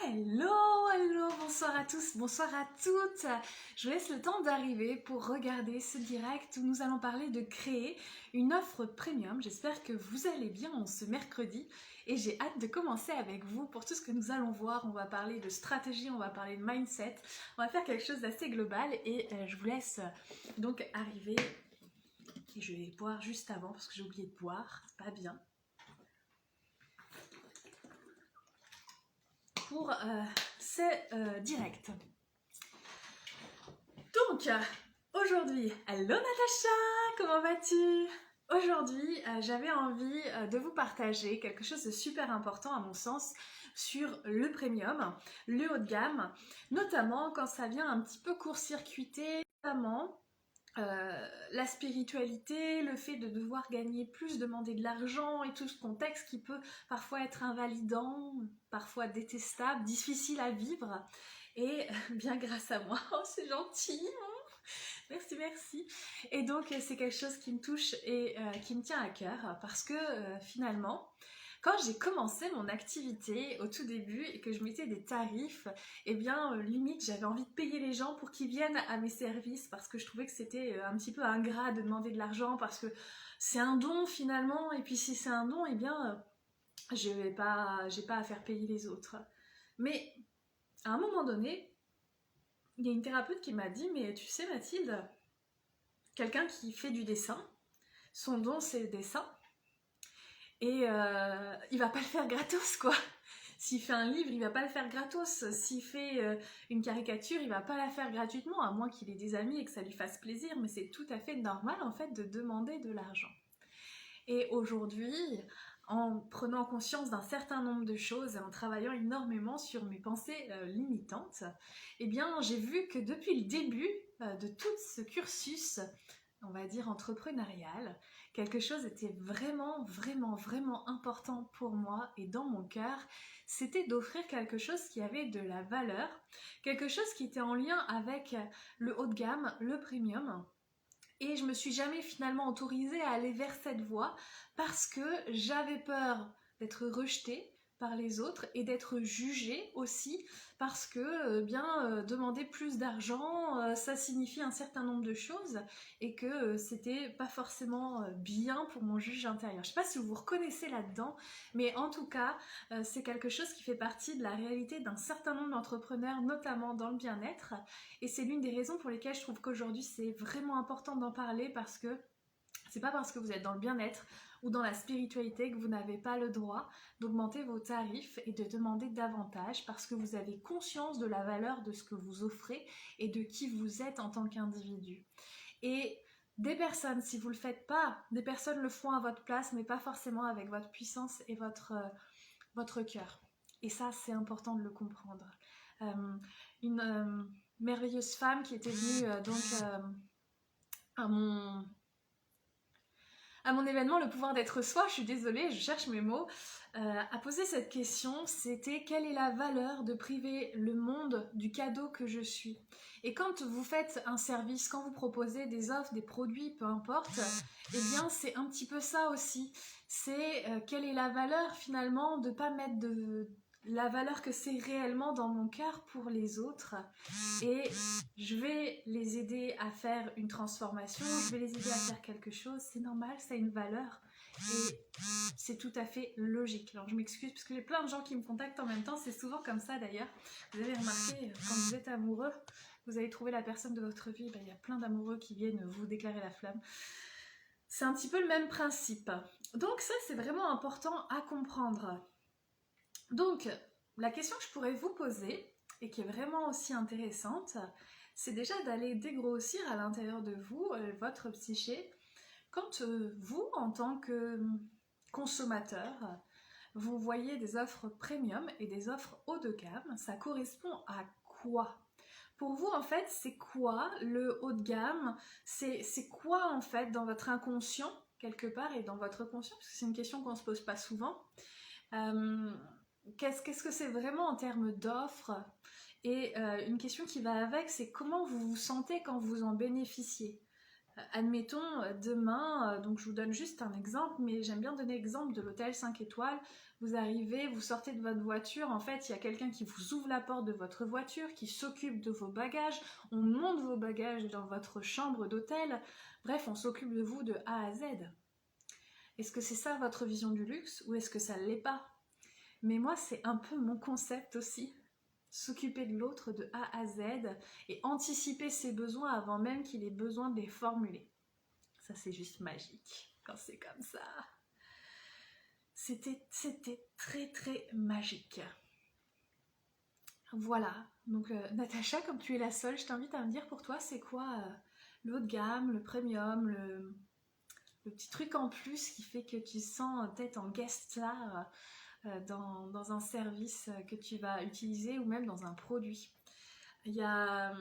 Hello, bonsoir à tous, bonsoir à toutes. Je vous laisse le temps d'arriver pour regarder ce direct où nous allons parler de créer une offre premium. J'espère que vous allez bien en ce mercredi et j'ai hâte de commencer avec vous pour tout ce que nous allons voir. On va parler de stratégie, on va parler de mindset, on va faire quelque chose d'assez global et je vous laisse donc arriver. Et je vais boire juste avant parce que j'ai oublié de boire, c'est pas bien. Pour ce direct. Donc, aujourd'hui, hello Natacha, comment vas-tu? Aujourd'hui, j'avais envie de vous partager quelque chose de super important à mon sens sur le premium, le haut de gamme, notamment quand ça vient un petit peu court-circuiter, notamment la spiritualité, le fait de devoir gagner plus, demander de l'argent et tout ce contexte qui peut parfois être invalidant, parfois détestable, difficile à vivre. Et bien grâce à moi, oh c'est gentil, merci, merci. Et donc c'est quelque chose qui me touche et qui me tient à cœur parce que finalement, quand j'ai commencé mon activité au tout début et que je mettais des tarifs, eh bien limite j'avais envie de payer les gens pour qu'ils viennent à mes services parce que je trouvais que c'était un petit peu ingrat de demander de l'argent parce que c'est un don finalement et puis si c'est un don, eh bien j'ai pas à faire payer les autres. Mais à un moment donné, il y a une thérapeute qui m'a dit mais tu sais Mathilde, quelqu'un qui fait du dessin, son don c'est le dessin. Et il va pas le faire gratos quoi. S'il fait un livre, il va pas le faire gratos. S'il fait une caricature, il va pas la faire gratuitement, à moins qu'il ait des amis et que ça lui fasse plaisir. Mais c'est tout à fait normal en fait de demander de l'argent. Et aujourd'hui, en prenant conscience d'un certain nombre de choses et en travaillant énormément sur mes pensées limitantes, eh bien j'ai vu que depuis le début de tout ce cursus, on va dire entrepreneurial, quelque chose était vraiment important pour moi et dans mon cœur, c'était d'offrir quelque chose qui avait de la valeur, quelque chose qui était en lien avec le haut de gamme, le premium. Et je me suis jamais finalement autorisée à aller vers cette voie parce que j'avais peur d'être rejetée par les autres et d'être jugée aussi parce que demander plus d'argent ça signifie un certain nombre de choses et que c'était pas forcément bien pour mon juge intérieur. Je sais pas si vous vous reconnaissez là-dedans, mais en tout cas c'est quelque chose qui fait partie de la réalité d'un certain nombre d'entrepreneurs, notamment dans le bien-être, et c'est l'une des raisons pour lesquelles je trouve qu'aujourd'hui c'est vraiment important d'en parler parce que c'est pas parce que vous êtes dans le bien-être ou dans la spiritualité que vous n'avez pas le droit d'augmenter vos tarifs et de demander davantage parce que vous avez conscience de la valeur de ce que vous offrez et de qui vous êtes en tant qu'individu. Et des personnes, si vous le faites pas, des personnes le font à votre place mais pas forcément avec votre puissance et votre cœur. Et ça c'est important de le comprendre. Une merveilleuse femme qui était venue à mon événement Le pouvoir d'être soi, je suis désolée, je cherche mes mots, a posé cette question, c'était quelle est la valeur de priver le monde du cadeau que je suis? Et quand vous faites un service, quand vous proposez des offres, des produits, peu importe, eh bien c'est un petit peu ça aussi. C'est quelle est la valeur finalement de ne pas mettre la valeur que c'est réellement dans mon cœur pour les autres, et je vais les aider à faire une transformation, je vais les aider à faire quelque chose, c'est normal, ça a une valeur et c'est tout à fait logique. Alors je m'excuse parce que j'ai plein de gens qui me contactent en même temps, c'est souvent comme ça d'ailleurs. Vous avez remarqué, quand vous êtes amoureux, vous allez trouver la personne de votre vie, il y a plein d'amoureux qui viennent vous déclarer la flamme. C'est un petit peu le même principe. Donc ça c'est vraiment important à comprendre. Donc, la question que je pourrais vous poser, et qui est vraiment aussi intéressante, c'est déjà d'aller dégrossir à l'intérieur de vous, votre psyché, quand vous, en tant que consommateur, vous voyez des offres premium et des offres haut de gamme, ça correspond à quoi? Pour vous, en fait, c'est quoi le haut de gamme? C'est quoi, en fait, dans votre inconscient, quelque part, et dans votre conscient, parce que c'est une question qu'on ne se pose pas souvent. Qu'est-ce que c'est vraiment en termes d'offres? Et une question qui va avec, c'est comment vous vous sentez quand vous en bénéficiez? Admettons, demain, donc je vous donne juste un exemple, mais j'aime bien donner l'exemple de l'hôtel 5 étoiles. Vous arrivez, vous sortez de votre voiture, en fait, il y a quelqu'un qui vous ouvre la porte de votre voiture, qui s'occupe de vos bagages, on monte vos bagages dans votre chambre d'hôtel, bref, on s'occupe de vous de A à Z. Est-ce que c'est ça votre vision du luxe ou est-ce que ça ne l'est pas? Mais moi, c'est un peu mon concept aussi. S'occuper de l'autre de A à Z et anticiper ses besoins avant même qu'il ait besoin de les formuler. Ça, c'est juste magique quand c'est comme ça. C'était très très magique. Voilà. Donc, Natacha, comme tu es la seule, je t'invite à me dire pour toi, c'est quoi le haut de gamme, le premium, le petit truc en plus qui fait que tu sens peut-être en guest star dans un service que tu vas utiliser ou même dans un produit. Il y a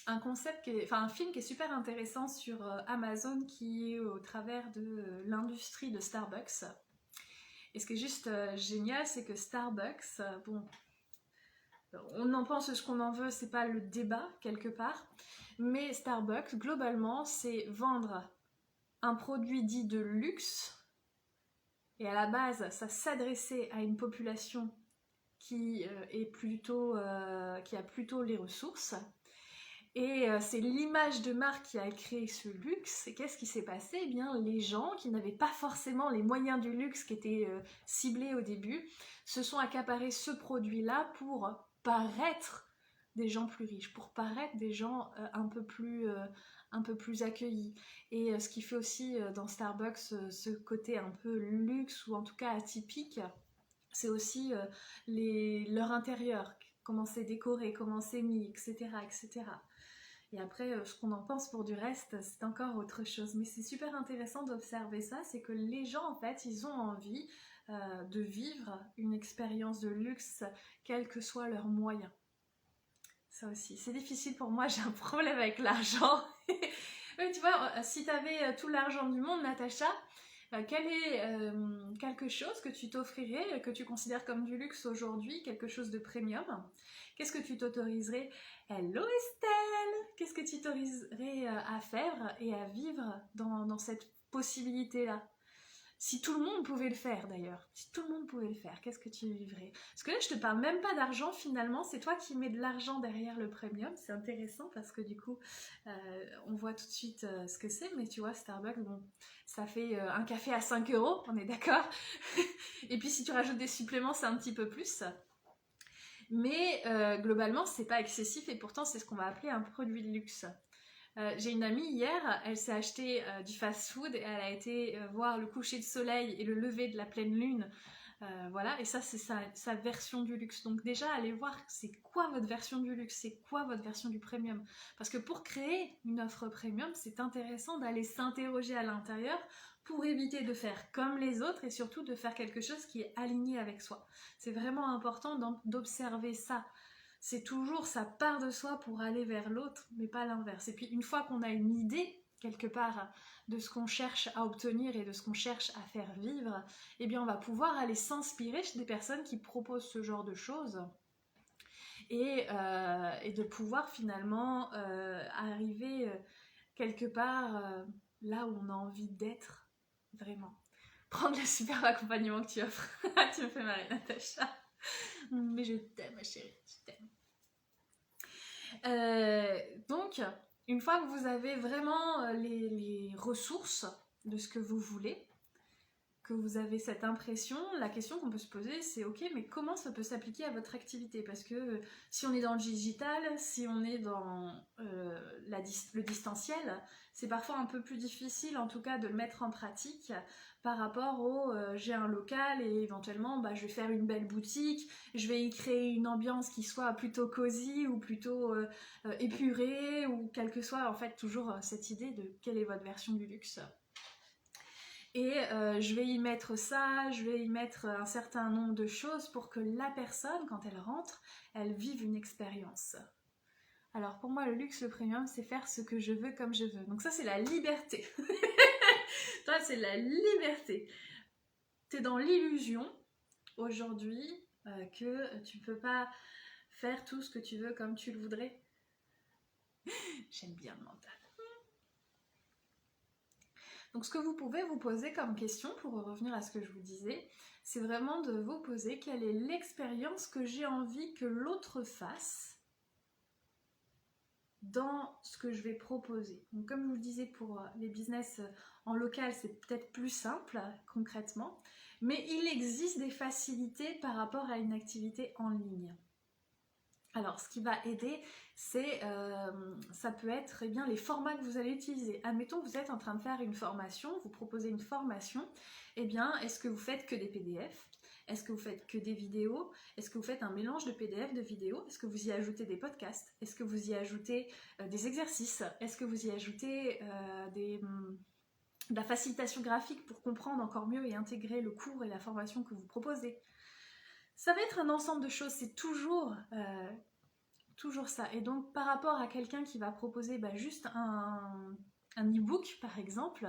un concept, un film qui est super intéressant sur Amazon qui est au travers de l'industrie de Starbucks. Et ce qui est juste génial, c'est que Starbucks, bon, on en pense ce qu'on en veut, c'est pas le débat quelque part, mais Starbucks, globalement, c'est vendre un produit dit de luxe, et à la base, ça s'adressait à une population qui a plutôt les ressources. Et c'est l'image de marque qui a créé ce luxe. Et qu'est-ce qui s'est passé? Eh bien, les gens qui n'avaient pas forcément les moyens du luxe qui étaient ciblés au début se sont accaparés ce produit-là pour paraître des gens plus riches, pour paraître des gens un peu plus accueillis. Et ce qui fait aussi dans Starbucks ce côté un peu luxe ou en tout cas atypique, c'est aussi leur intérieur, comment c'est décoré, comment c'est mis, etc., etc. Et après, ce qu'on en pense pour du reste, c'est encore autre chose. Mais c'est super intéressant d'observer ça, c'est que les gens, en fait, ils ont envie de vivre une expérience de luxe, quels que soient leurs moyens. Ça aussi, c'est difficile pour moi, j'ai un problème avec l'argent. Oui, tu vois, si tu avais tout l'argent du monde, Natacha, quel est quelque chose que tu t'offrirais, que tu considères comme du luxe aujourd'hui, quelque chose de premium? Qu'est-ce que tu t'autoriserais? Hello Estelle! Qu'est-ce que tu t'autoriserais à faire et à vivre dans cette possibilité-là? Si tout le monde pouvait le faire d'ailleurs, si tout le monde pouvait le faire, qu'est-ce que tu vivrais? Parce que là, je te parle même pas d'argent finalement, c'est toi qui mets de l'argent derrière le premium. C'est intéressant parce que du coup, on voit tout de suite ce que c'est, mais tu vois, Starbucks, bon, ça fait un café à 5 €, on est d'accord? Et puis si tu rajoutes des suppléments, c'est un petit peu plus. Mais globalement, c'est pas excessif et pourtant, c'est ce qu'on va appeler un produit de luxe. J'ai une amie hier, elle s'est acheté du fast-food et elle a été voir le coucher de soleil et le lever de la pleine lune. Voilà, et ça c'est sa version du luxe. Donc déjà, allez voir c'est quoi votre version du luxe, c'est quoi votre version du premium. Parce que pour créer une offre premium, c'est intéressant d'aller s'interroger à l'intérieur pour éviter de faire comme les autres et surtout de faire quelque chose qui est aligné avec soi. C'est vraiment important d'observer ça. C'est toujours, ça part de soi pour aller vers l'autre, mais pas l'inverse. Et puis une fois qu'on a une idée, quelque part, de ce qu'on cherche à obtenir et de ce qu'on cherche à faire vivre, eh bien on va pouvoir aller s'inspirer chez des personnes qui proposent ce genre de choses et de pouvoir finalement arriver quelque part là où on a envie d'être, vraiment. Prendre le super accompagnement que tu offres. Tu me fais marrer, Natacha. Mais je t'aime, ma chérie, je t'aime. Donc, une fois que vous avez vraiment les ressources de ce que vous voulez, que vous avez cette impression, la question qu'on peut se poser, c'est ok, mais comment ça peut s'appliquer à votre activité? Parce que si on est dans le digital, si on est dans le distanciel, c'est parfois un peu plus difficile, en tout cas, de le mettre en pratique par rapport au j'ai un local et éventuellement je vais faire une belle boutique, je vais y créer une ambiance qui soit plutôt cosy ou plutôt épurée ou quelle que soit en fait toujours cette idée de quelle est votre version du luxe. Et je vais y mettre ça, je vais y mettre un certain nombre de choses pour que la personne, quand elle rentre, elle vive une expérience. Alors pour moi, le luxe, le premium, c'est faire ce que je veux comme je veux. Donc ça, c'est la liberté. Ça, c'est la liberté. Tu es dans l'illusion, aujourd'hui, que tu peux pas faire tout ce que tu veux comme tu le voudrais. J'aime bien le mental. Donc ce que vous pouvez vous poser comme question, pour revenir à ce que je vous disais, c'est vraiment de vous poser quelle est l'expérience que j'ai envie que l'autre fasse dans ce que je vais proposer. Donc comme je vous le disais, pour les business en local, c'est peut-être plus simple concrètement, mais il existe des facilités par rapport à une activité en ligne. Alors, ce qui va aider, c'est, ça peut être bien, les formats que vous allez utiliser. Admettons que vous êtes en train de faire une formation, vous proposez une formation, eh bien, est-ce que vous faites que des PDF? Est-ce que vous faites que des vidéos? Est-ce que vous faites un mélange de PDF, de vidéos? Est-ce que vous y ajoutez des podcasts? Est-ce que vous y ajoutez des exercices? Est-ce que vous y ajoutez de la facilitation graphique pour comprendre encore mieux et intégrer le cours et la formation que vous proposez? Ça va être un ensemble de choses, c'est toujours ça. Et donc par rapport à quelqu'un qui va proposer juste un e-book par exemple,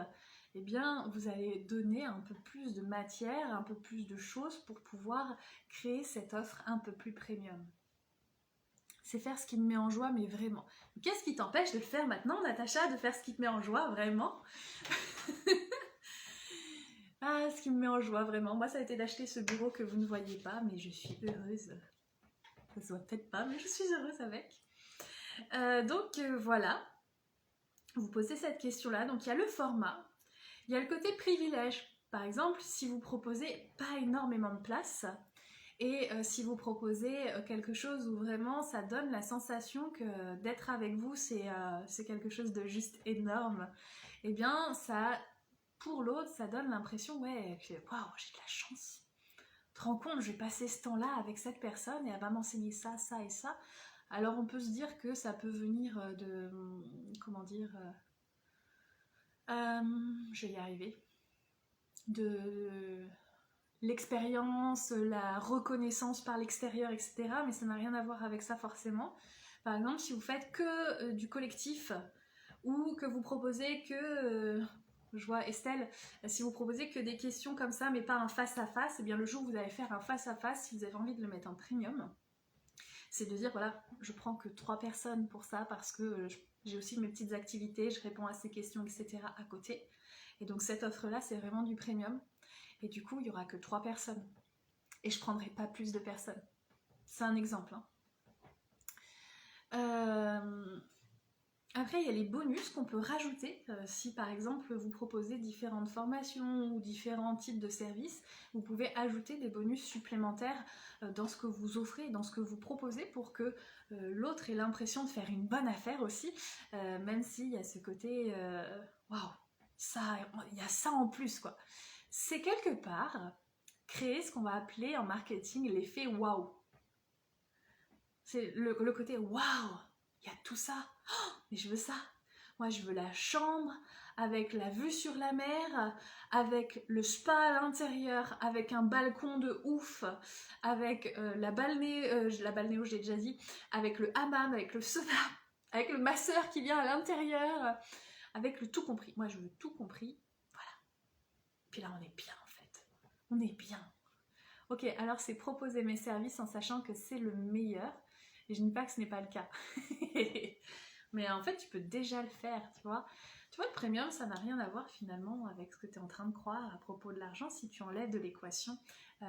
eh bien vous allez donner un peu plus de matière, un peu plus de choses pour pouvoir créer cette offre un peu plus premium. C'est faire ce qui me met en joie, mais vraiment. Qu'est-ce qui t'empêche de le faire maintenant, Natacha, de faire ce qui te met en joie, vraiment? Ah, ce qui me met en joie, vraiment. Moi, ça a été d'acheter ce bureau que vous ne voyez pas, mais je suis heureuse. Ça se voit peut-être pas, mais je suis heureuse avec. Voilà. Vous posez cette question-là. Donc, il y a le format. Il y a le côté privilège. Par exemple, si vous proposez pas énormément de place, et si vous proposez quelque chose où vraiment ça donne la sensation que d'être avec vous, c'est quelque chose de juste énorme, eh bien, ça, pour l'autre, ça donne l'impression, ouais, waouh, j'ai de la chance. Tu te rends compte, je vais passer ce temps-là avec cette personne et elle va m'enseigner ça, ça et ça. Alors on peut se dire que ça peut venir de, comment dire, je vais y arriver, de l'expérience, la reconnaissance par l'extérieur, etc. Mais ça n'a rien à voir avec ça forcément. Par exemple, si vous faites que du collectif ou que vous proposez que... je vois Estelle, si vous proposez que des questions comme ça, mais pas un face-à-face, et bien le jour où vous allez faire un face-à-face, si vous avez envie de le mettre en premium, c'est de dire, voilà, je prends que 3 personnes pour ça, parce que j'ai aussi mes petites activités, je réponds à ces questions, etc. à côté. Et donc cette offre-là, c'est vraiment du premium. Et du coup, il n'y aura que 3 personnes. Et je ne prendrai pas plus de personnes. C'est un exemple. Après, il y a les bonus qu'on peut rajouter. Si par exemple, vous proposez différentes formations ou différents types de services, vous pouvez ajouter des bonus supplémentaires dans ce que vous offrez, dans ce que vous proposez pour que l'autre ait l'impression de faire une bonne affaire aussi, même s'il y a ce côté waouh, il y a ça en plus, quoi. C'est quelque part créer ce qu'on va appeler en marketing l'effet waouh. C'est le côté waouh, il y a tout ça, oh, mais je veux ça. Moi je veux la chambre avec la vue sur la mer, avec le spa à l'intérieur, avec un balcon de ouf, avec la balnéo, je l'ai déjà dit, avec le hammam, avec le sauna, avec le masseur qui vient à l'intérieur, avec le tout compris. Moi je veux tout compris, voilà. Puis là on est bien en fait, on est bien. Ok, alors c'est proposer mes services en sachant que c'est le meilleur. Et je ne dis pas que ce n'est pas le cas. Mais en fait, tu peux déjà le faire, tu vois. Tu vois, le premium, ça n'a rien à voir finalement avec ce que tu es en train de croire à propos de l'argent si tu enlèves de l'équation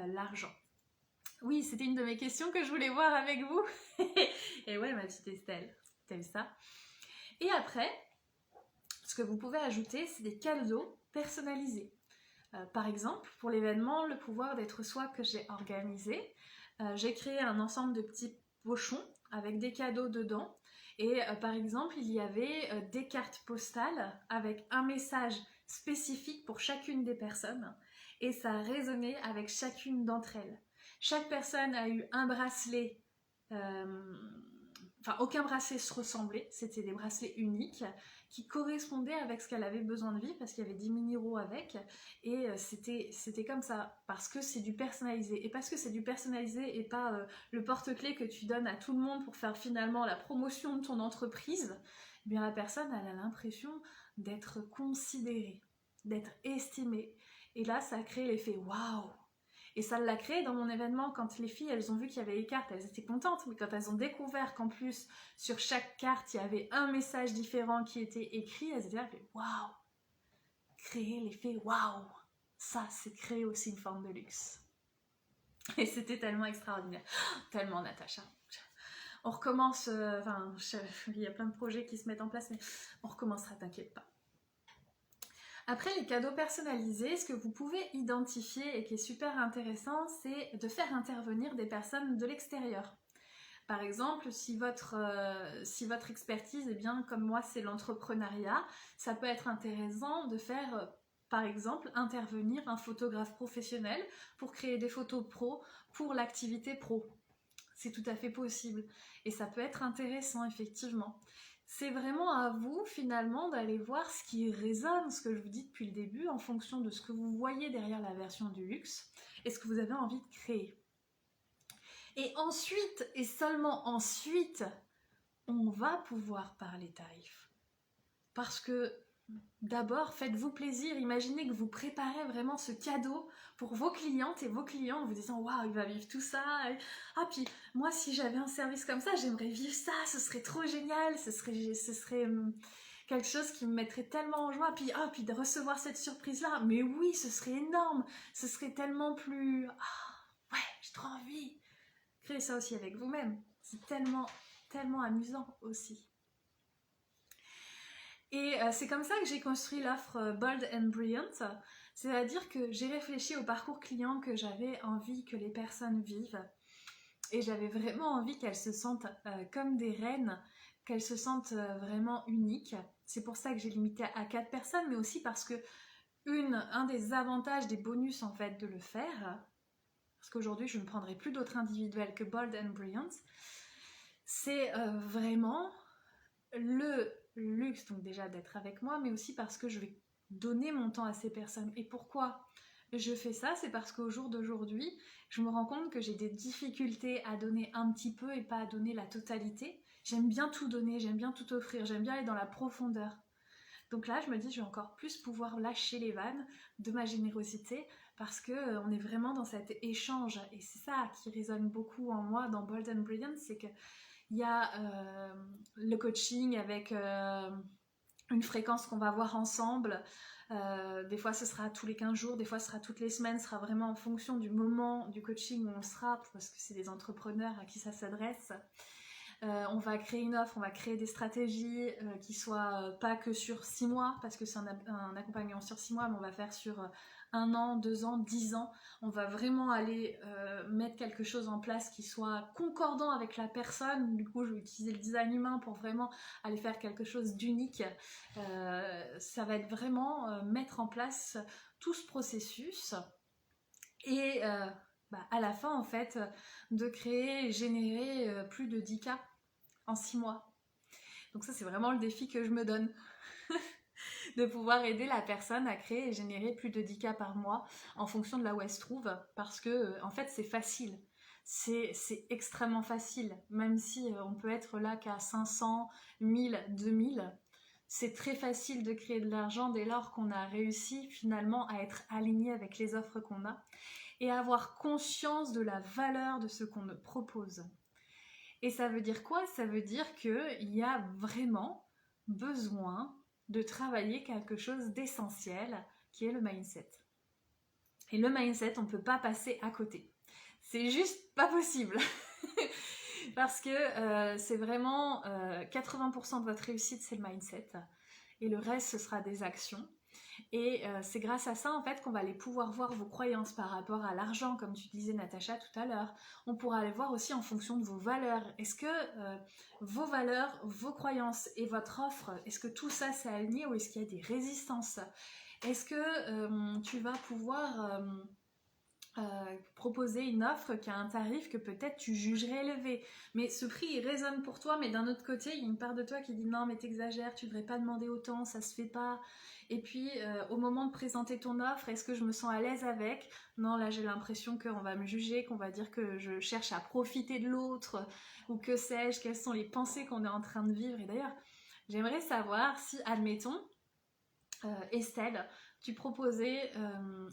l'argent. Oui, c'était une de mes questions que je voulais voir avec vous. Et ouais, ma petite Estelle, t'as vu ça? Et après, ce que vous pouvez ajouter, c'est des cadeaux personnalisés. Par exemple, pour l'événement Le pouvoir d'être soi que j'ai organisé, j'ai créé un ensemble de petits pochons avec des cadeaux dedans. Et par exemple, il y avait des cartes postales avec un message spécifique pour chacune des personnes. Et ça a résonné avec chacune d'entre elles. Chaque personne a eu un bracelet, enfin aucun bracelet se ressemblait, c'était des bracelets uniques qui correspondaient avec ce qu'elle avait besoin de vivre parce qu'il y avait 10 minéraux avec et c'était comme ça parce que c'est du personnalisé et parce que c'est du personnalisé et pas le porte-clés que tu donnes à tout le monde pour faire finalement la promotion de ton entreprise, eh bien la personne elle a l'impression d'être considérée, d'être estimée et là ça crée l'effet waouh. Et ça l'a créé dans mon événement quand les filles, elles ont vu qu'il y avait les cartes, elles étaient contentes. Mais quand elles ont découvert qu'en plus, sur chaque carte, il y avait un message différent qui était écrit, elles étaient là, waouh, créer l'effet waouh. Ça, c'est créer aussi une forme de luxe. Et c'était tellement extraordinaire. Tellement, Natacha. On recommence, il y a plein de projets qui se mettent en place, mais on recommencera, t'inquiète pas. Après, les cadeaux personnalisés, ce que vous pouvez identifier et qui est super intéressant, c'est de faire intervenir des personnes de l'extérieur. Par exemple, si votre expertise, eh bien, comme moi, c'est l'entrepreneuriat, ça peut être intéressant de faire, par exemple, intervenir un photographe professionnel pour créer des photos pro pour l'activité pro. C'est tout à fait possible. Et ça peut être intéressant, effectivement. C'est vraiment à vous, finalement, d'aller voir ce qui résonne, ce que je vous dis depuis le début, en fonction de ce que vous voyez derrière la version du luxe et ce que vous avez envie de créer. Et ensuite, et seulement ensuite, on va pouvoir parler tarifs. Parce que d'abord, faites-vous plaisir. Imaginez que vous préparez vraiment ce cadeau pour vos clientes et vos clients en vous disant « Waouh, il va vivre tout ça. Ah, puis moi, si j'avais un service comme ça, j'aimerais vivre ça. Ce serait trop génial. Ce serait quelque chose qui me mettrait tellement en joie. Puis de recevoir cette surprise-là. Mais oui, ce serait énorme. Ce serait tellement plus... Ah, ouais, j'ai trop envie. » Créez ça aussi avec vous-même. C'est tellement, tellement amusant aussi. Et c'est comme ça que j'ai construit l'offre Bold and Brilliant. C'est-à-dire que j'ai réfléchi au parcours client que j'avais envie que les personnes vivent. Et j'avais vraiment envie qu'elles se sentent comme des reines, qu'elles se sentent vraiment uniques. C'est pour ça que j'ai limité à 4 personnes, mais aussi parce que un des avantages, des bonus en fait de le faire, parce qu'aujourd'hui je ne prendrai plus d'autres individuels que Bold and Brilliant, c'est vraiment le luxe, donc déjà d'être avec moi, mais aussi parce que je vais donner mon temps à ces personnes. Et pourquoi je fais ça? C'est parce qu'au jour d'aujourd'hui, je me rends compte que j'ai des difficultés à donner un petit peu et pas à donner la totalité. J'aime bien tout donner, j'aime bien tout offrir, j'aime bien aller dans la profondeur. Donc là, je me dis, je vais encore plus pouvoir lâcher les vannes de ma générosité parce que on est vraiment dans cet échange. Et c'est ça qui résonne beaucoup en moi dans Bold and Brilliant, c'est que il y a le coaching avec une fréquence qu'on va voir ensemble. Des fois, ce sera tous les 15 jours, des fois, ce sera toutes les semaines. Ce sera vraiment en fonction du moment du coaching où on sera, parce que c'est des entrepreneurs à qui ça s'adresse. On va créer une offre, on va créer des stratégies qui soient pas que sur 6 mois, parce que c'est un accompagnement sur 6 mois, mais on va faire sur 1 an, 2 ans, 10 ans. On va vraiment aller mettre quelque chose en place qui soit concordant avec la personne. Du coup, je vais utiliser le design humain pour vraiment aller faire quelque chose d'unique. Ça va être vraiment mettre en place tout ce processus. Et à la fin, en fait, de créer et générer plus de 10 cas en 6 mois. Donc ça, c'est vraiment le défi que je me donne. De pouvoir aider la personne à créer et générer plus de 10 cas par mois en fonction de là où elle se trouve. Parce que, en fait, c'est facile. C'est extrêmement facile. Même si on peut être là qu'à 500, 1000, 2000, c'est très facile de créer de l'argent dès lors qu'on a réussi finalement à être aligné avec les offres qu'on a et à avoir conscience de la valeur de ce qu'on me propose. Et ça veut dire quoi? Ça veut dire qu'il y a vraiment besoin de travailler quelque chose d'essentiel qui est le mindset. Et le mindset, on ne peut pas passer à côté. C'est juste pas possible. Parce que c'est vraiment 80% de votre réussite, c'est le mindset. Et le reste, ce sera des actions. Et c'est grâce à ça en fait qu'on va aller pouvoir voir vos croyances par rapport à l'argent, comme tu disais Natacha tout à l'heure. On pourra aller voir aussi en fonction de vos valeurs. Est-ce que vos valeurs, vos croyances et votre offre, est-ce que tout ça s'est aligné ou est-ce qu'il y a des résistances? Est-ce que tu vas pouvoir proposer une offre qui a un tarif que peut-être tu jugerais élevé, mais ce prix il résonne pour toi, mais d'un autre côté il y a une part de toi qui dit non mais t'exagères, tu devrais pas demander autant, ça se fait pas. Et puis au moment de présenter ton offre, est-ce que je me sens à l'aise avec? Non, là j'ai l'impression qu'on va me juger, qu'on va dire que je cherche à profiter de l'autre, ou que sais-je, quelles sont les pensées qu'on est en train de vivre. Et d'ailleurs j'aimerais savoir si, admettons, Estelle, tu proposais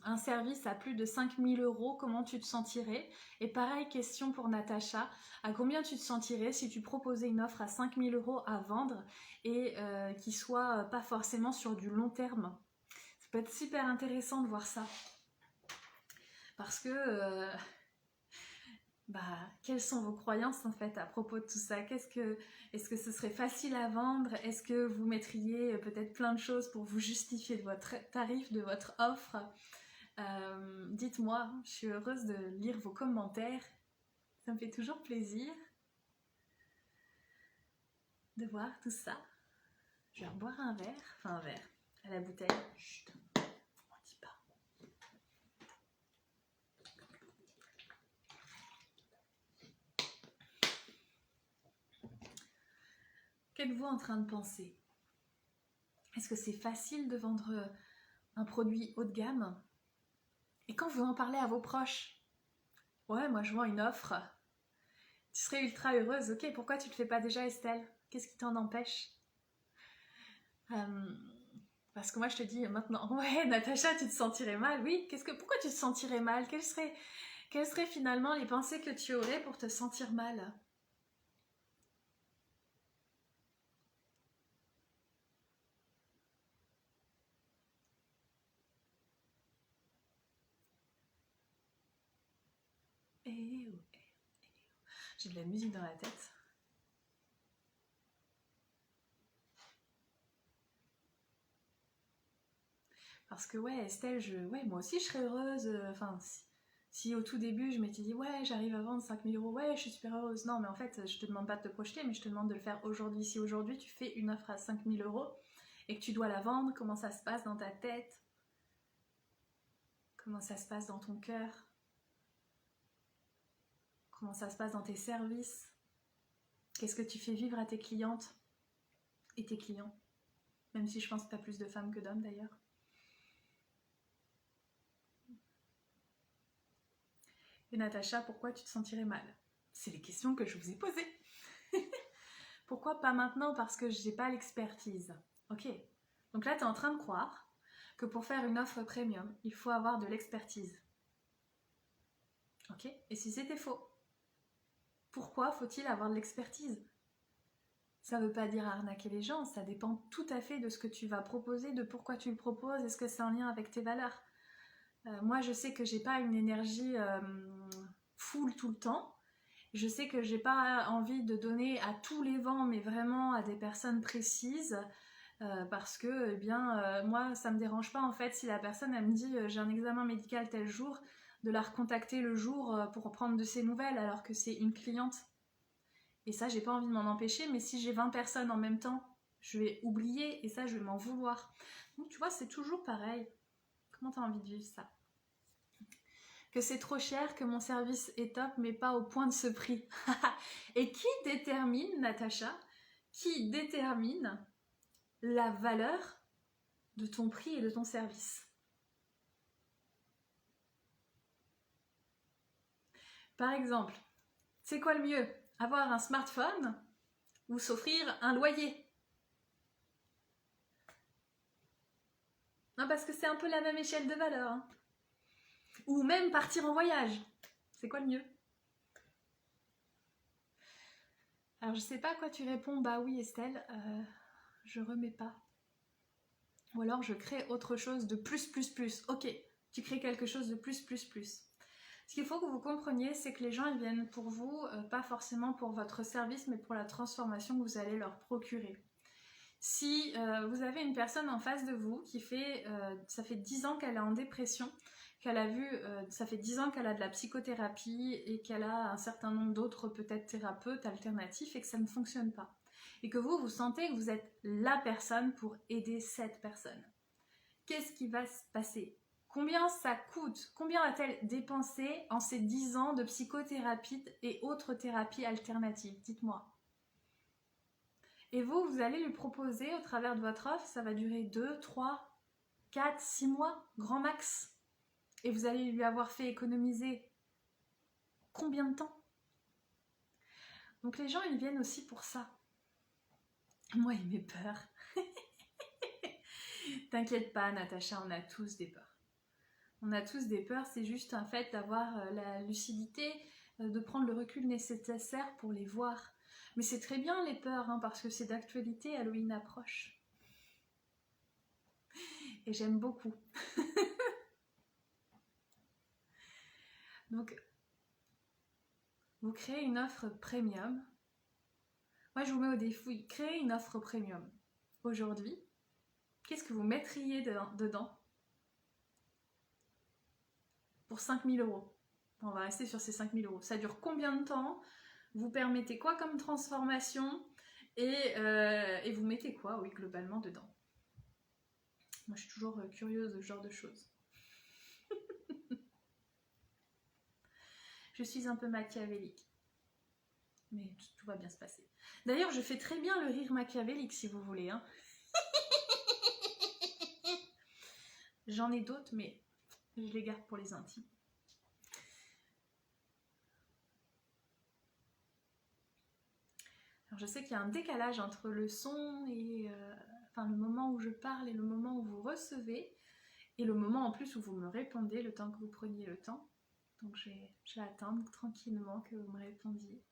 un service à plus de 5000 €, comment tu te sentirais? Et pareil, question pour Natacha, à combien tu te sentirais si tu proposais une offre à 5000 € à vendre et qui soit pas forcément sur du long terme? peut être super intéressant de voir ça. Parce que, quelles sont vos croyances en fait à propos de tout ça? Est-ce que ce serait facile à vendre? Est-ce que vous mettriez peut-être plein de choses pour vous justifier de votre tarif, de votre offre? Dites-moi, je suis heureuse de lire vos commentaires. Ça me fait toujours plaisir de voir tout ça. Je vais boire un verre, enfin un verre, à la bouteille. Chut, on dit pas. Qu'êtes-vous en train de penser? Est-ce que c'est facile de vendre un produit haut de gamme? Et quand vous en parlez à vos proches, ouais, moi je vends une offre, tu serais ultra heureuse, ok, pourquoi tu le fais pas déjà, Estelle? Qu'est-ce qui t'en empêche? Parce que moi je te dis maintenant, ouais Natacha, tu te sentirais mal, oui, pourquoi tu te sentirais mal? Quelles seraient finalement les pensées que tu aurais pour te sentir mal? J'ai de la musique dans la tête. Parce que ouais, Estelle, moi aussi je serais heureuse. Enfin, si au tout début je m'étais dit ouais, j'arrive à vendre 5 000 €, ouais, je suis super heureuse. Non, mais en fait, je te demande pas de te projeter, mais je te demande de le faire aujourd'hui. Si aujourd'hui tu fais une offre à 5 000 € et que tu dois la vendre, comment ça se passe dans ta tête? Comment ça se passe dans ton cœur? Comment ça se passe dans tes services? Qu'est-ce que tu fais vivre à tes clientes et tes clients? Même si je pense que tu as plus de femmes que d'hommes d'ailleurs. Et Natacha, pourquoi tu te sentirais mal? C'est les questions que je vous ai posées. Pourquoi pas maintenant? Parce que je n'ai pas l'expertise. Ok. Donc là, tu es en train de croire que pour faire une offre premium, il faut avoir de l'expertise. Ok. Et si c'était faux? Pourquoi faut-il avoir de l'expertise? Ça ne veut pas dire arnaquer les gens, ça dépend tout à fait de ce que tu vas proposer, de pourquoi tu le proposes, est-ce que c'est en lien avec tes valeurs? Moi, je sais que j'ai pas une énergie full tout le temps. Je sais que j'ai pas envie de donner à tous les vents, mais vraiment à des personnes précises, parce que, eh bien, moi, ça me dérange pas en fait si la personne elle me dit j'ai un examen médical tel jour, de la recontacter le jour pour prendre de ses nouvelles, alors que c'est une cliente. Et ça, j'ai pas envie de m'en empêcher, mais si j'ai 20 personnes en même temps, je vais oublier et ça, je vais m'en vouloir. Donc, tu vois, c'est toujours pareil. Comment tu as envie de vivre ça? Que c'est trop cher, que mon service est top, mais pas au point de ce prix. Et qui détermine, Natacha, qui détermine la valeur de ton prix et de ton service? Par exemple, c'est quoi le mieux? Avoir un smartphone ou s'offrir un loyer? Non, parce que c'est un peu la même échelle de valeur. Hein. Ou même partir en voyage. C'est quoi le mieux? Alors je sais pas à quoi tu réponds. Bah oui Estelle, je remets pas. Ou alors je crée autre chose de plus. Ok, tu crées quelque chose de plus. Ce qu'il faut que vous compreniez, c'est que les gens ils viennent pour vous, pas forcément pour votre service, mais pour la transformation que vous allez leur procurer. Si vous avez une personne en face de vous qui fait, ça fait 10 ans qu'elle est en dépression, qu'elle a vu, ça fait 10 ans qu'elle a de la psychothérapie et qu'elle a un certain nombre d'autres peut-être thérapeutes alternatifs et que ça ne fonctionne pas. Et que vous sentez que vous êtes la personne pour aider cette personne. Qu'est-ce qui va se passer? Combien ça coûte? Combien a-t-elle dépensé en ces 10 ans de psychothérapie et autres thérapies alternatives? Dites-moi. Et vous allez lui proposer au travers de votre offre, ça va durer 2, 3, 4, 6 mois, grand max. Et vous allez lui avoir fait économiser combien de temps? Donc les gens, ils viennent aussi pour ça. Moi, il m'est peur. T'inquiète pas, Natacha, on a tous des peurs. On a tous des peurs, c'est juste un fait d'avoir la lucidité, de prendre le recul nécessaire pour les voir. Mais c'est très bien les peurs, hein, parce que c'est d'actualité, Halloween approche. et j'aime beaucoup. Donc, vous créez une offre premium. Moi, je vous mets au défi, créez une offre premium. Aujourd'hui, qu'est-ce que vous mettriez dedans pour 5 000 €? On va rester sur ces 5 000 €. Ça dure combien de temps? Vous permettez quoi comme transformation? Et vous mettez quoi, oui, globalement, dedans? Moi, je suis toujours curieuse de ce genre de choses. Je suis un peu machiavélique. Mais tout va bien se passer. D'ailleurs, je fais très bien le rire machiavélique, si vous voulez. Hein. J'en ai d'autres, mais je les garde pour les intimes. Alors, je sais qu'il y a un décalage entre le son et... enfin, le moment où je parle et le moment où vous recevez. Et le moment en plus où vous me répondez, le temps que vous preniez le temps. Donc, je vais attendre tranquillement que vous me répondiez.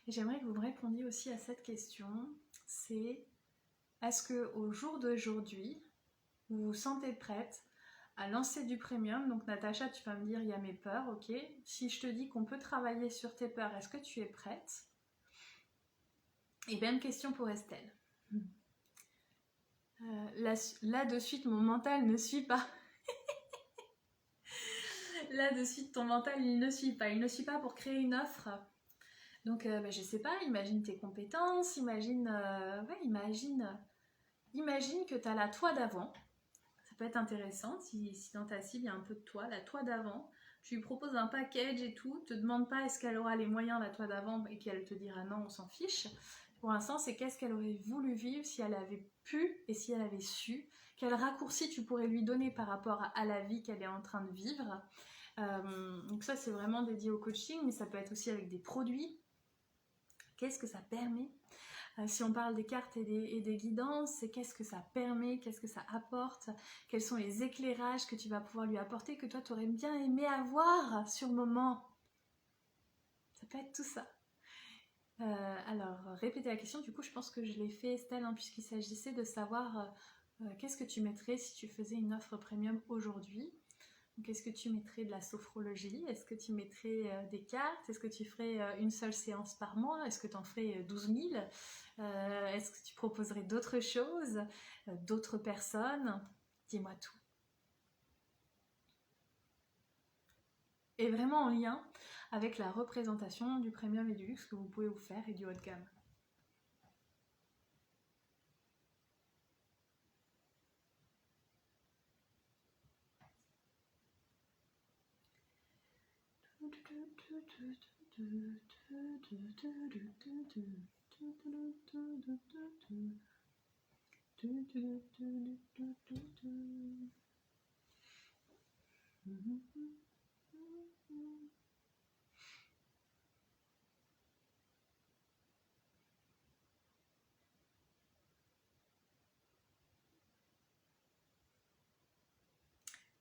Et j'aimerais que vous me répondiez aussi à cette question, c'est est-ce qu'au jour d'aujourd'hui, vous vous sentez prête à lancer du premium? Donc Natacha, tu vas me dire, il y a mes peurs, ok. Si je te dis qu'on peut travailler sur tes peurs, est-ce que tu es prête? Et même question pour Estelle. Là de suite, mon mental ne suit pas. Là de suite, ton mental, il ne suit pas. Il ne suit pas pour créer une offre. Donc, je sais pas, imagine tes compétences, imagine que tu as la toi d'avant. Ça peut être intéressant si dans ta cible il y a un peu de toi, la toi d'avant. Tu lui proposes un package et tout, te demande pas est-ce qu'elle aura les moyens, la toi d'avant, et puis elle te dira non, on s'en fiche. Pour l'instant, c'est qu'est-ce qu'elle aurait voulu vivre si elle avait pu et si elle avait su. Quel raccourci tu pourrais lui donner par rapport à la vie qu'elle est en train de vivre. Donc ça, c'est vraiment dédié au coaching, mais ça peut être aussi avec des produits. Qu'est-ce que ça permet? Si on parle des cartes et des guidances, c'est qu'est-ce que ça permet, qu'est-ce que ça apporte, quels sont les éclairages que tu vas pouvoir lui apporter, que toi tu aurais bien aimé avoir sur le moment. Ça peut être tout ça. Alors, répétez la question, du coup je pense que je l'ai fait Estelle, hein, puisqu'il s'agissait de savoir qu'est-ce que tu mettrais si tu faisais une offre premium aujourd'hui. Donc, est-ce que tu mettrais de la sophrologie? Est-ce que tu mettrais des cartes? Est-ce que tu ferais une seule séance par mois? Est-ce que tu en ferais 12 000? Est-ce que tu proposerais d'autres choses? D'autres personnes? Dis-moi tout. Et vraiment en lien avec la représentation du premium et du luxe que vous pouvez vous faire et du haut de gamme.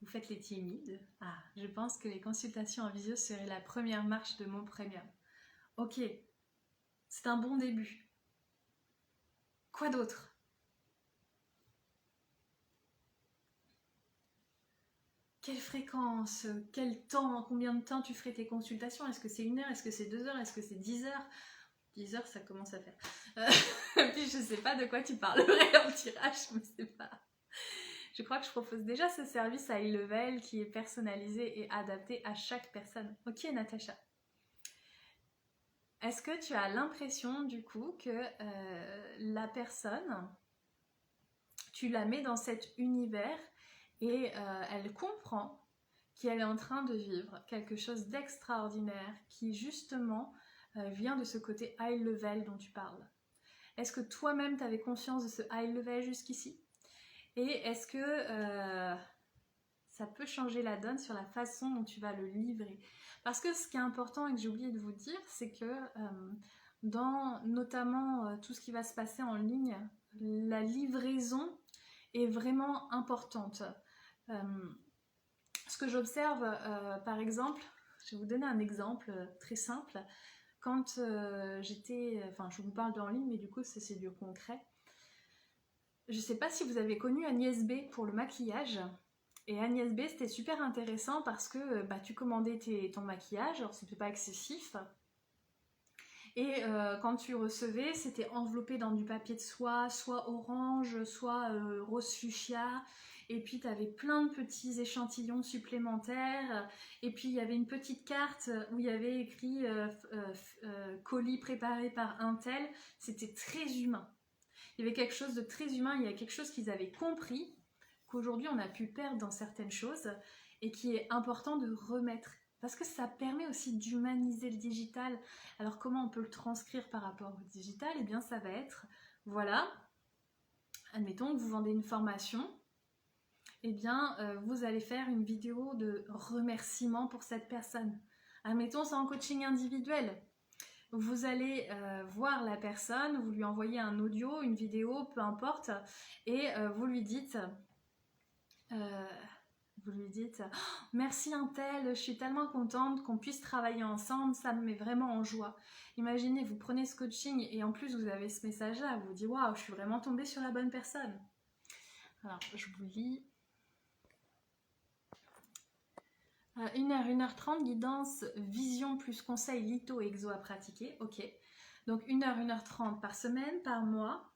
Vous faites les timides. Ah, je pense que les consultations en visio seraient la première marche de mon premium. Ok, c'est un bon début. Quoi d'autre? Quelle fréquence? Quel temps? Combien de temps tu ferais tes consultations? Est-ce que c'est 1 heure? Est-ce que c'est 2 heures? Est-ce que c'est 10 heures? 10 heures, ça commence à faire. Puis je sais pas de quoi tu parlerais en tirage, je ne sais pas. Je crois que je propose déjà ce service à high level qui est personnalisé et adapté à chaque personne. Ok Natacha. Est-ce que tu as l'impression du coup que la personne, tu la mets dans cet univers et elle comprend qu'elle est en train de vivre quelque chose d'extraordinaire qui justement vient de ce côté high level dont tu parles? Est-ce que toi-même tu avais conscience de ce high level jusqu'ici? Et est-ce que ça peut changer la donne sur la façon dont tu vas le livrer? Parce que ce qui est important et que j'ai oublié de vous dire, c'est que dans notamment tout ce qui va se passer en ligne, la livraison est vraiment importante. Ce que j'observe, par exemple, Je vais vous donner un exemple très simple. Quand je vous parle d'en ligne, mais du coup c'est du concret. Je ne sais pas si vous avez connu Agnès B pour le maquillage. Et Agnès B, c'était super intéressant parce que tu commandais ton maquillage, alors c'était pas excessif. Et quand tu recevais, c'était enveloppé dans du papier de soie, soit orange, soit rose fuchsia. Et puis tu avais plein de petits échantillons supplémentaires. Et puis il y avait une petite carte où il y avait écrit colis préparé par un tel. C'était très humain. Il y avait quelque chose de très humain, il y a quelque chose qu'ils avaient compris, qu'aujourd'hui on a pu perdre dans certaines choses, et qui est important de remettre. Parce que ça permet aussi d'humaniser le digital. Alors comment on peut le transcrire par rapport au digital? Eh bien ça va être, voilà, admettons que vous vendez une formation, eh bien vous allez faire une vidéo de remerciement pour cette personne. Admettons c'est en coaching individuel. Vous allez voir la personne, vous lui envoyez un audio, une vidéo, peu importe, et vous lui dites oh, merci un tel, je suis tellement contente qu'on puisse travailler ensemble, ça me met vraiment en joie. Imaginez, vous prenez ce coaching et en plus vous avez ce message-là, vous vous dites waouh, je suis vraiment tombée sur la bonne personne. Alors, je vous lis. 1h, 1h30, guidance, vision plus conseil, litho et exo à pratiquer. Ok. Donc 1h, 1h30 par semaine, par mois.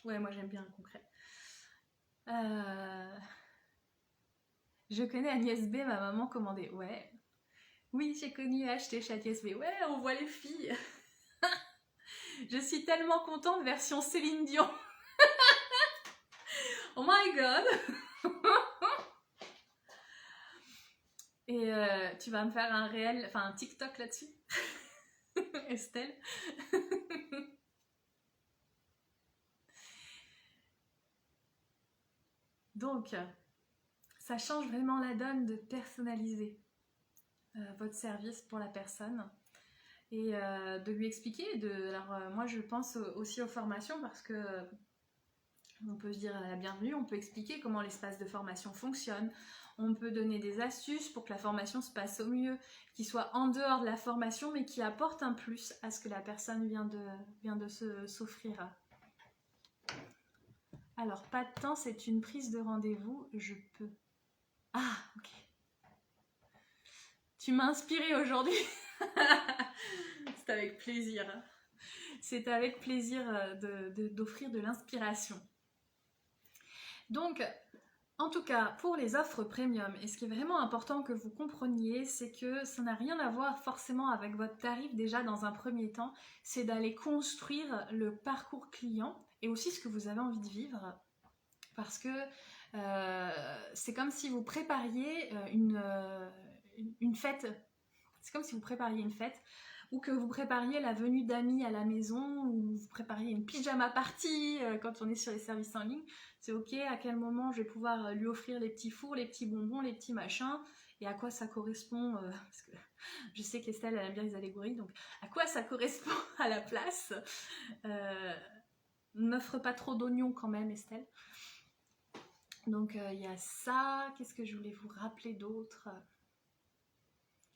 Ouais, moi j'aime bien le concret. Je connais Agnès B, ma maman commandait. Ouais. Oui, j'ai connu et acheté chez Agnès B. Ouais, on voit les filles. Je suis tellement contente, version Céline Dion. Oh my god. Et tu vas me faire un réel, enfin un TikTok là-dessus, Estelle. Donc, ça change vraiment la donne de personnaliser votre service pour la personne et de lui expliquer. Alors, moi, je pense aussi aux formations parce que on peut se dire la bienvenue, on peut expliquer comment l'espace de formation fonctionne, on peut donner des astuces pour que la formation se passe au mieux, qu'il soit en dehors de la formation, mais qui apporte un plus à ce que la personne vient de s'offrir. Alors, pas de temps, c'est une prise de rendez-vous, je peux. Ah, ok. Tu m'as inspirée aujourd'hui. C'est avec plaisir. C'est avec plaisir d'offrir de l'inspiration. Donc, en tout cas, pour les offres premium, et ce qui est vraiment important que vous compreniez, c'est que ça n'a rien à voir forcément avec votre tarif déjà dans un premier temps, c'est d'aller construire le parcours client et aussi ce que vous avez envie de vivre. Parce que c'est comme si vous prépariez une fête. C'est comme si vous prépariez une fête ou que vous prépariez la venue d'amis à la maison ou vous prépariez une pyjama party quand on est sur les services en ligne. C'est ok, à quel moment je vais pouvoir lui offrir les petits fours, les petits bonbons, les petits machins et à quoi ça correspond parce que je sais qu'Estelle elle aime bien les allégories, donc à quoi ça correspond à la place. N'offre pas trop d'oignons quand même, Estelle. Donc il y a ça. Qu'est-ce que je voulais vous rappeler d'autre?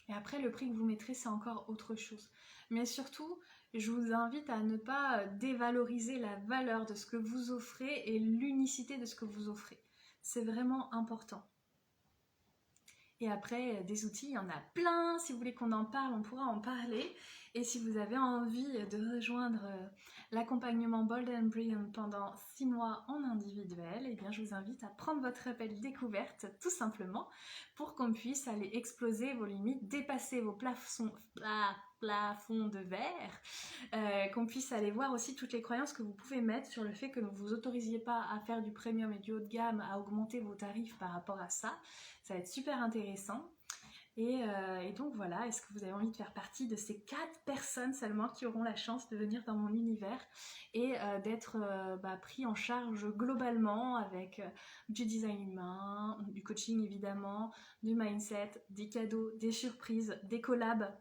Et après, le prix que vous mettrez, c'est encore autre chose. Mais surtout, je vous invite à ne pas dévaloriser la valeur de ce que vous offrez et l'unicité de ce que vous offrez. C'est vraiment important. Et après, des outils, il y en a plein. Si vous voulez qu'on en parle, on pourra en parler. Et si vous avez envie de rejoindre l'accompagnement Bold and Brilliant pendant 6 mois en individuel, eh bien, je vous invite à prendre votre appel découverte, tout simplement, pour qu'on puisse aller exploser vos limites, dépasser vos plafonds de verre, qu'on puisse aller voir aussi toutes les croyances que vous pouvez mettre sur le fait que ne vous autorisiez pas à faire du premium et du haut de gamme, à augmenter vos tarifs par rapport à ça. Ça va être super intéressant. Et donc voilà, est-ce que vous avez envie de faire partie de ces 4 personnes seulement qui auront la chance de venir dans mon univers et d'être pris en charge globalement avec du design humain, du coaching évidemment, du mindset, des cadeaux, des surprises, des collabs,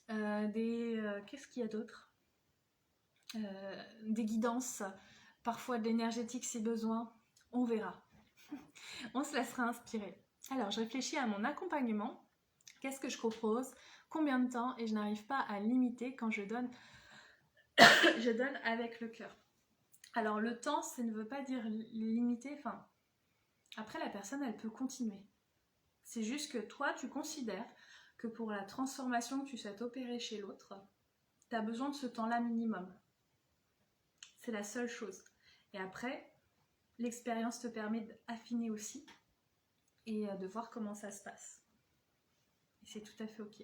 qu'est-ce qu'il y a d'autre, des guidances, parfois de l'énergétique si besoin, on verra. On se laissera inspirer. Alors je réfléchis à mon accompagnement. Qu'est-ce que je propose? Combien de temps? Et je n'arrive pas à limiter quand je donne, je donne avec le cœur. Alors le temps, ça ne veut pas dire limiter, enfin, après la personne, elle peut continuer. C'est juste que toi, tu considères que pour la transformation que tu souhaites opérer chez l'autre, tu as besoin de ce temps-là minimum. C'est la seule chose. Et après, l'expérience te permet d'affiner aussi et de voir comment ça se passe. Et c'est tout à fait ok.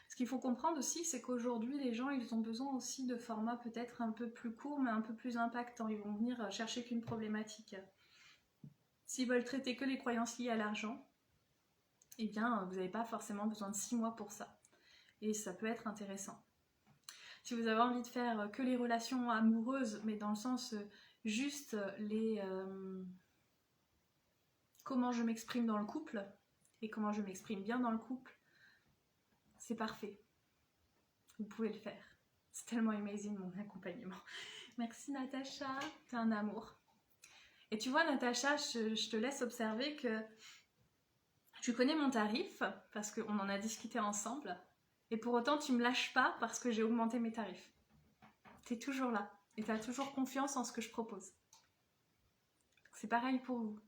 Ce qu'il faut comprendre aussi, c'est qu'aujourd'hui, les gens, ils ont besoin aussi de formats peut-être un peu plus courts, mais un peu plus impactants. Ils vont venir chercher qu'une problématique. S'ils veulent traiter que les croyances liées à l'argent, eh bien, vous n'avez pas forcément besoin de 6 mois pour ça. Et ça peut être intéressant. Si vous avez envie de faire que les relations amoureuses, mais dans le sens juste les... comment je m'exprime dans le couple, et comment je m'exprime bien dans le couple, c'est parfait. Vous pouvez le faire. C'est tellement amazing mon accompagnement. Merci Natacha, t'es un amour. Et tu vois Natacha, je te laisse observer que tu connais mon tarif, parce qu'on en a discuté ensemble, et pour autant tu me lâches pas parce que j'ai augmenté mes tarifs. T'es toujours là, et t'as toujours confiance en ce que je propose. C'est pareil pour vous.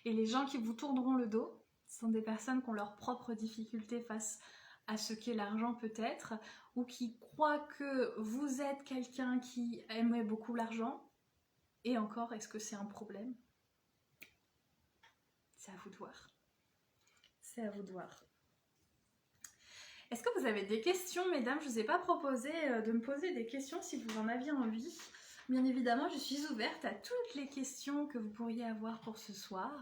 Et les gens qui vous tourneront le dos sont des personnes qui ont leurs propres difficultés face à ce qu'est l'argent peut-être, ou qui croient que vous êtes quelqu'un qui aimait beaucoup l'argent. Et encore, est-ce que c'est un problème? C'est à vous de voir. C'est à vous de voir. Est-ce que vous avez des questions, mesdames? Je ne vous ai pas proposé de me poser des questions si vous en aviez envie. Bien évidemment, je suis ouverte à toutes les questions que vous pourriez avoir pour ce soir,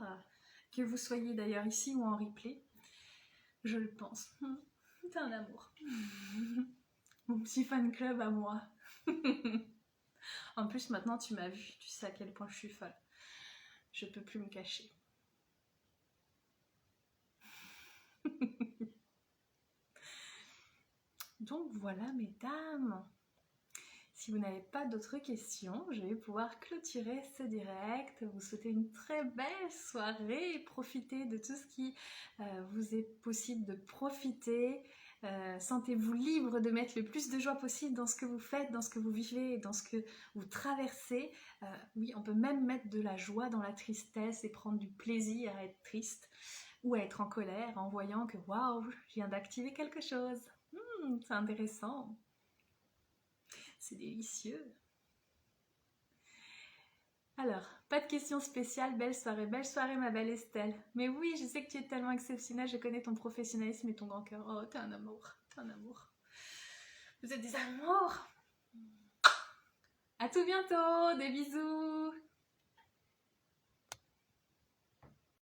que vous soyez d'ailleurs ici ou en replay. Je le pense. C'est un amour. Mon petit fan club à moi. En plus, maintenant, tu m'as vu. Tu sais à quel point je suis folle. Je peux plus me cacher. Donc voilà, mesdames. Si vous n'avez pas d'autres questions, je vais pouvoir clôturer ce direct. Vous souhaitez une très belle soirée et profitez de tout ce qui vous est possible de profiter. Sentez-vous libre de mettre le plus de joie possible dans ce que vous faites, dans ce que vous vivez, dans ce que vous traversez. Oui, on peut même mettre de la joie dans la tristesse et prendre du plaisir à être triste ou à être en colère en voyant que waouh, je viens d'activer quelque chose. C'est intéressant. C'est délicieux. Alors, pas de questions spéciales, belle soirée ma belle Estelle. Mais oui, je sais que tu es tellement exceptionnelle, je connais ton professionnalisme et ton grand cœur. Oh, t'es un amour, t'es un amour. Vous êtes des amours. À tout bientôt, des bisous.